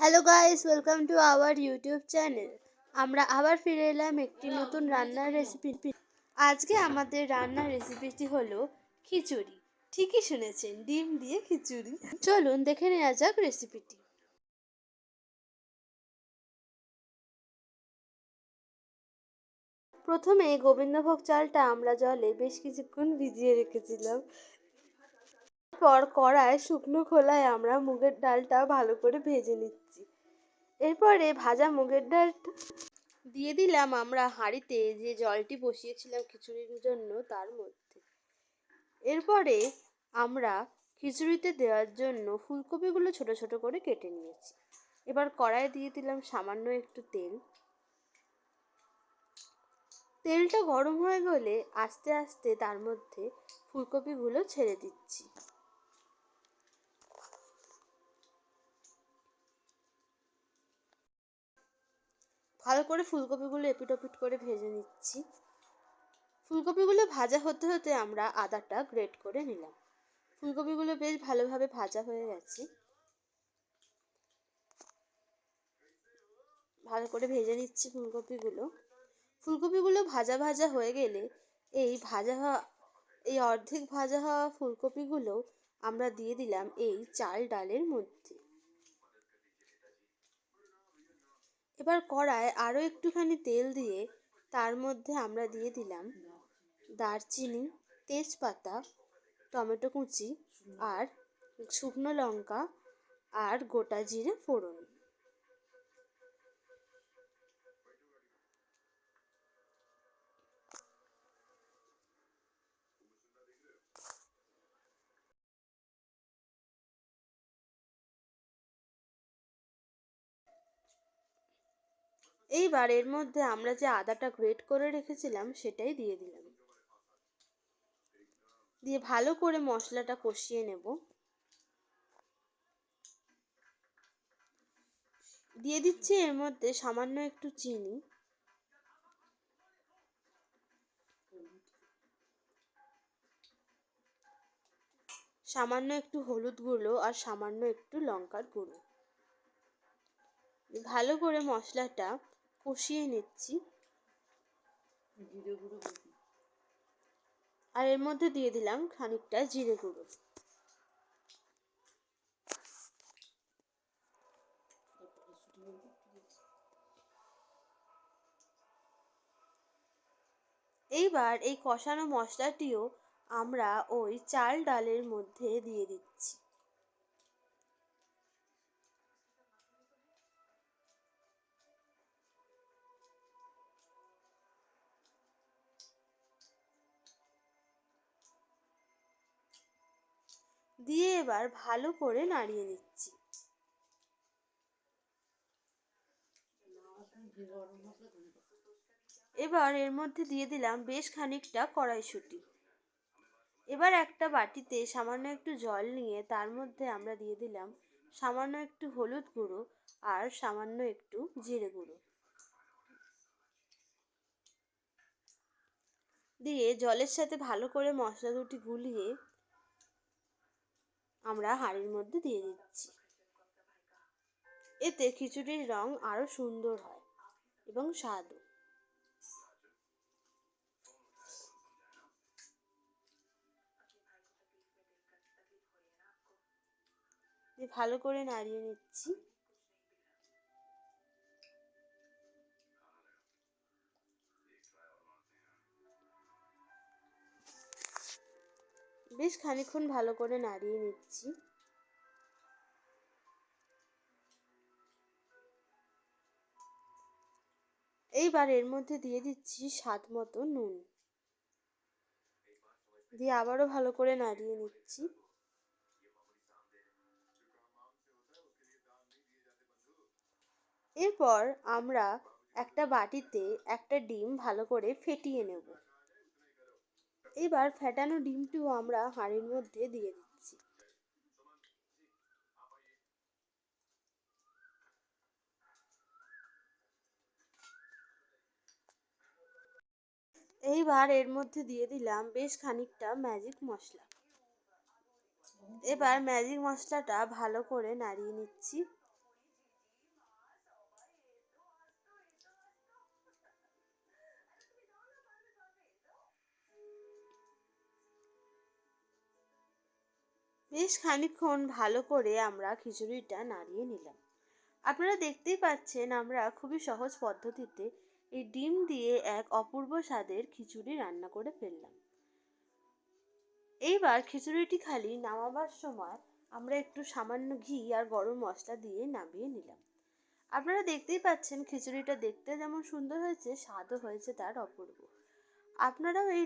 Hello guys, welcome to our YouTube channel. আমরা আবার ফিরে এলাম একটি নতুন রান্নার রেসিপি। আজকে আমাদের রান্নার রেসিপিটি হলো খিচুড়ি। ঠিকই শুনেছেন, ডিম দিয়ে খিচুড়ি। চলুন দেখে নেওয়া যাক রেসিপিটি। প্রথমে গোবিন্দভোগ চালটা আমরা জলে বেশ কিছুক্ষণ ভিজিয়ে রেখেছিলাম। পর কড়ায় শুকনো খোলায় আমরা মুগের ডালটা ভালো করে ভেজে নিচ্ছি। এরপরে ভাজা মুগের ডালটা দিয়ে দিলাম আমরা হাঁড়িতে যে জলটি বসিয়েছিলাম খিচুড়ির জন্য তার মধ্যে। এরপরে আমরা খিচুড়িতে দেওয়ার জন্য ফুলকপিগুলো ছোট ছোট করে কেটে নিয়েছি। এবার কড়াই দিয়ে দিলাম সামান্য একটু তেল। তেলটা গরম হয়ে গেলে আস্তে আস্তে তার মধ্যে ফুলকপিগুলো ছেড়ে দিচ্ছি। ভালো করে ফুলকপিগুলো এপিট ওপিট করে ভেজে নিচ্ছি। ফুলকপিগুলো ভাজা হতে হতে আমরা আদাটা গ্রেট করে নিলাম। ফুলকপিগুলো বেশ ভালোভাবে ভাজা হয়ে গেছে। ভালো করে ভেজে নিচ্ছি ফুলকপিগুলো ভাজা ভাজা হয়ে গেলে এই অর্ধেক ভাজা হওয়া ফুলকপিগুলো আমরা দিয়ে দিলাম এই চাল ডালের মধ্যে। এবার কড়ায় আরও একটুখানি তেল দিয়ে তার মধ্যে আমরা দিয়ে দিলাম দারচিনি, তেজপাতা, টমেটো কুচি আর শুকনো লঙ্কা আর গোটা জিরে ফোড়ন। এইবার এর মধ্যে আমরা যে আদাটা গ্রেট করে রেখেছিলাম সেটাই দিয়ে দিলাম। দিয়ে ভালো করে মশলাটা কষিয়ে নেব। দিয়ে দিচ্ছি এর মধ্যে সামান্য একটু চিনি, সামান্য একটু হলুদ গুঁড়ো আর সামান্য একটু লঙ্কার গুঁড়ো। ভালো করে মশলাটা কষিয়ে নিচ্ছি। আর এর মধ্যে দিয়ে দিলাম খানিকটা জিরে গুঁড়ো। এইবার এই কষানো মশলাটিও আমরা ওই চাল ডালের মধ্যে দিয়ে দিচ্ছি। দিয়ে এবার ভালো করে নাড়িয়ে নিচ্ছি। এবার এর মধ্যে দিয়ে দিলাম বেশ খানিকটা কড়াইশুঁটি। এবার একটা বাটিতে সামান্য একটু জল নিয়ে তার মধ্যে আমরা দিয়ে দিলাম সামান্য একটু হলুদ গুঁড়ো আর সামান্য একটু জিরে গুঁড়ো। দিয়ে জলের সাথে ভালো করে মশলা দুটি গুলিয়ে আমরা হাঁড়ির মধ্যে দিয়ে দিচ্ছি। এতে খিচুড়ির রং আরো সুন্দর হয় এবং স্বাদও। দিয়ে ভালো করে নাড়িয়ে নিচ্ছি। বেশ খানিকক্ষণ ভালো করে নাড়িয়ে নিচ্ছি। এইবার এর মধ্যে দিয়ে দিচ্ছি স্বাদ মতো নুন। দিয়ে আবারও ভালো করে নাড়িয়ে নিচ্ছি। এরপর আমরা একটা বাটিতে একটা ডিম ভালো করে ফেটিয়ে নেব। এবার ফেটানো ডিমটিও আমরা হাঁড়ির মধ্যে দিয়ে দিচ্ছি। এইবার এর মধ্যে দিয়ে দিলাম বেশ খানিকটা ম্যাজিক মশলা। এবার ম্যাজিক মশলাটা ভালো করে নাড়িয়ে নিচ্ছি। বেশ খানিকক্ষণ ভালো করে আমরা খিচুড়িটা নাড়িয়ে নিলাম। আপনারা দেখতেই পাচ্ছেন আমরা খুবই সহজ পদ্ধতিতে এই ডিম দিয়ে এক অপূর্ব স্বাদের খিচুড়ি রান্না করে ফেললাম। এইবার খিচুড়িটি খালি নামাবার সময় আমরা একটু সামান্য ঘি আর গরম মশলা দিয়ে নামিয়ে নিলাম। আপনারা দেখতেই পাচ্ছেন খিচুড়িটা দেখতে যেমন সুন্দর হয়েছে, স্বাদও হয়েছে তার অপূর্ব। আপনারাও এই